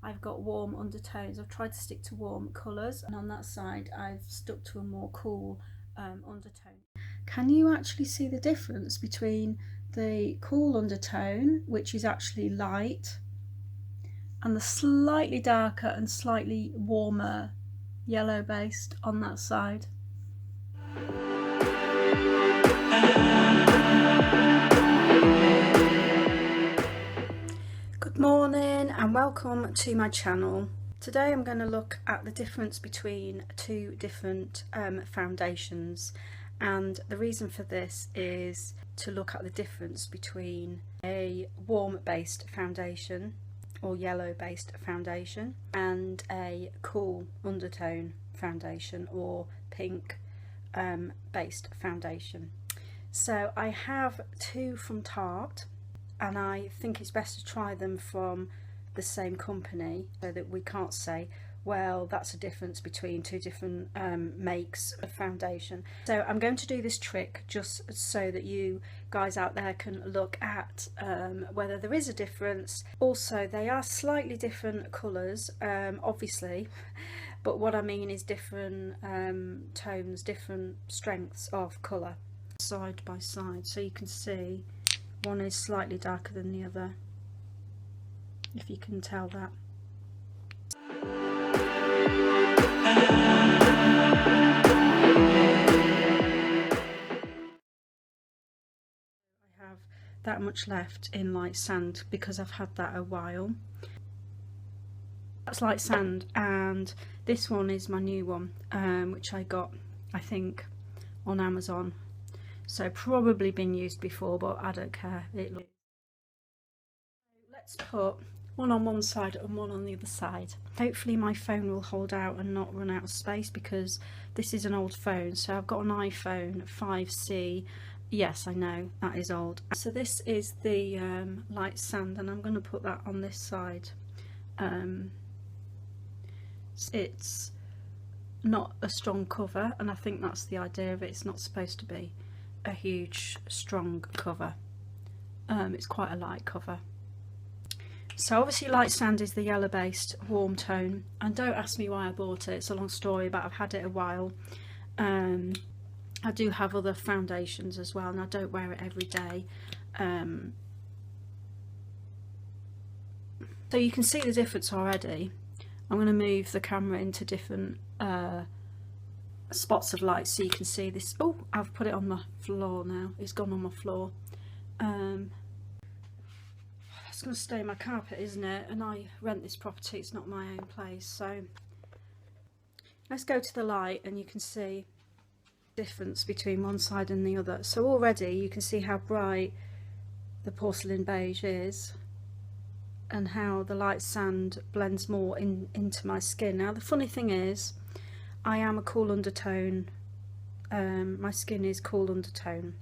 I've got warm undertones. I've tried to stick to warm colours, and on that side I've stuck to a more cool undertone. Can you actually see the difference between the cool undertone, which is actually light, and the slightly darker and slightly warmer yellow based on that side? Good morning and welcome to my channel. Today I'm going to look at the difference between two different foundations, and the reason for this is to look at the difference between a warm based foundation or yellow based foundation and a cool undertone foundation or pink based foundation. So I have two from Tarte, and I think it's best to try them from the same company so that we can't say, well, that's a difference between two different makes of foundation. So I'm going to do this trick just so that you guys out there can look at whether there is a difference. Also, they are slightly different colours, obviously, but what I mean is different tones, different strengths of colour side by side, so you can see one is slightly darker than the other, if you can tell that. I have that much left in light sand because I've had that a while. That's light sand, and this one is my new one, which I got, I think, on Amazon. So probably been used before, but I don't care. Let's put one on one side and one on the other side. Hopefully my phone will hold out and not run out of space, because this is an old phone. So I've got an iPhone 5C. Yes, I know, that is old. So this is the light sand, and I'm going to put that on this side. It's not a strong cover, and I think that's the idea of it. It's not supposed to be a huge strong cover. It's quite a light cover. So obviously light sand is the yellow based warm tone, and don't ask me why I bought it, it's a long story, but I've had it a while. I do have other foundations as well, and I don't wear it every day. So you can see the difference already. I'm going to move the camera into different spots of light so you can see this. Oh, I've put it on my floor now. It's gone on my floor. It's going to stay in my carpet, isn't it? And I rent this property, it's not my own place. So let's go to the light, and you can see the difference between one side and the other. So already you can see how bright the porcelain beige is, and how the light sand blends more into my skin. Now the funny thing is, I am a cool undertone, my skin is cool undertone,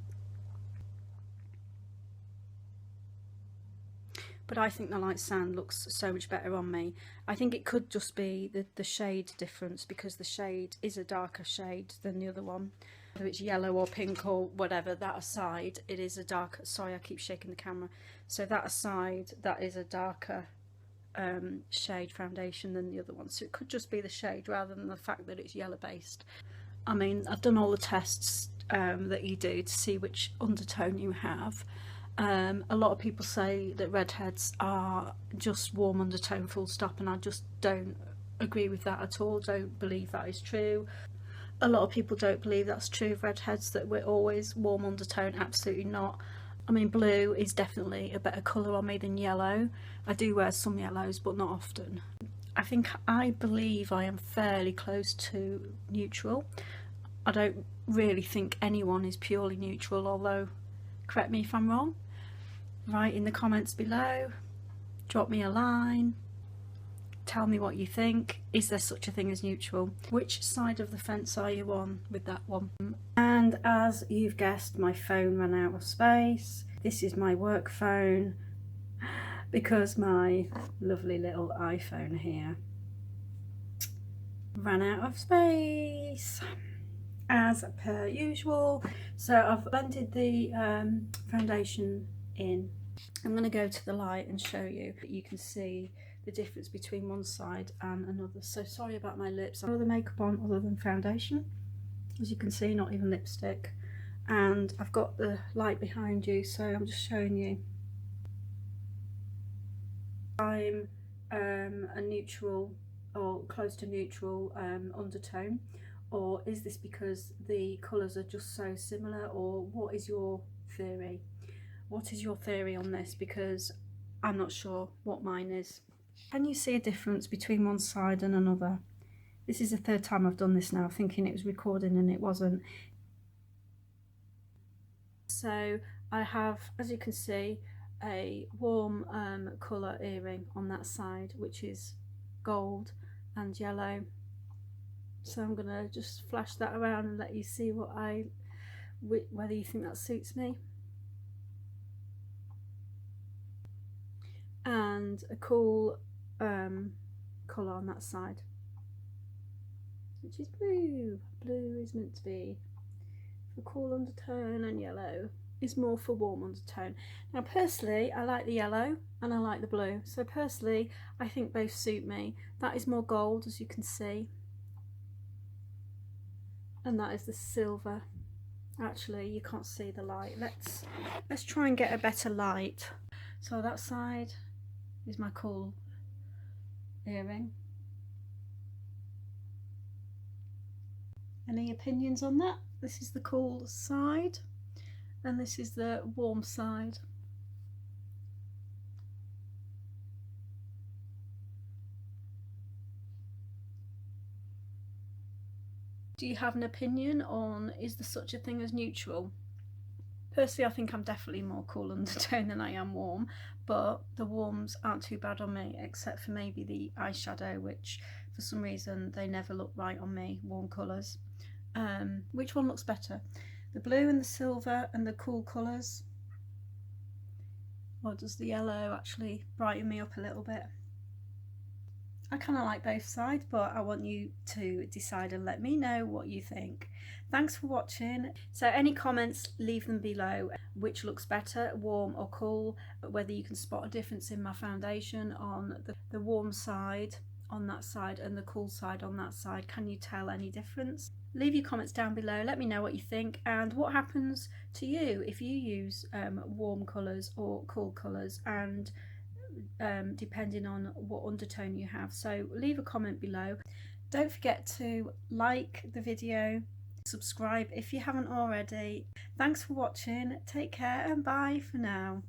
but I think the light sand looks so much better on me. I think it could just be the shade difference, because the shade is a darker shade than the other one. Whether it's yellow or pink or whatever, that aside, it is a darker, sorry I keep shaking the camera, so that aside, that is a darker shade foundation than the other one. So it could just be the shade rather than the fact that it's yellow based. I mean, I've done all the tests that you do to see which undertone you have. A lot of people say that redheads are just warm undertone full stop, and I just don't agree with that at all. Don't believe that is true. A lot of people don't believe that's true of redheads, that we're always warm undertone. Absolutely not. I mean, blue is definitely a better colour on me than yellow. I do wear some yellows, but not often. I believe I am fairly close to neutral. I don't really think anyone is purely neutral, although correct me if I'm wrong. Write in the comments below, drop me a line, tell me what you think. Is there such a thing as neutral? Which side of the fence are you on with that one? And as you've guessed, my phone ran out of space. This is my work phone, because my lovely little iPhone here ran out of space, as per usual. So I've blended the foundation in I'm going to go to the light and show you that you can see the difference between one side and another. So sorry about my lips. I have no other makeup on other than foundation, as you can see, not even lipstick, and I've got the light behind you, so I'm just showing you. I'm a neutral or close to neutral undertone, or is this because the colours are just so similar, or what is your theory? What is your theory on this? Because I'm not sure what mine is. Can you see a difference between one side and another? This is the third time I've done this now, thinking it was recording and it wasn't. So I have, as you can see, a warm colour earring on that side, which is gold and yellow. So I'm going to just flash that around and let you see whether you think that suits me. And a cool colour on that side, which is blue. Blue is meant to be for cool undertone, and yellow is more for warm undertone. Now personally, I like the yellow and I like the blue, so personally I think both suit me. That is more gold, as you can see, and that is the silver. Actually, you can't see the light. Let's try and get a better light. So that side is my cool earring. Any opinions on that? This is the cool side and this is the warm side. Do you have an opinion on, is there such a thing as neutral? Personally, I think I'm definitely more cool undertone than I am warm, but the warms aren't too bad on me, except for maybe the eyeshadow, which for some reason they never look right on me, warm colours. Which one looks better? The blue and the silver and the cool colours? Or does the yellow actually brighten me up a little bit? I kind of like both sides, but I want you to decide and let me know what you think. Thanks for watching. So any comments, leave them below. Which looks better, warm or cool? Whether you can spot a difference in my foundation on the warm side on that side and the cool side on that side. Can you tell any difference? Leave your comments down below, let me know what you think, and what happens to you if you use warm colours or cool colours, and depending on what undertone you have. So leave a comment below. Don't forget to like the video, subscribe if you haven't already. Thanks for watching, take care and bye for now.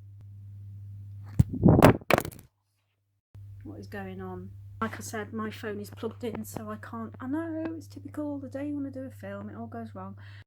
What is going on? Like I said, my phone is plugged in, so I can't. I know, it's typical, the day you want to do a film, it all goes wrong.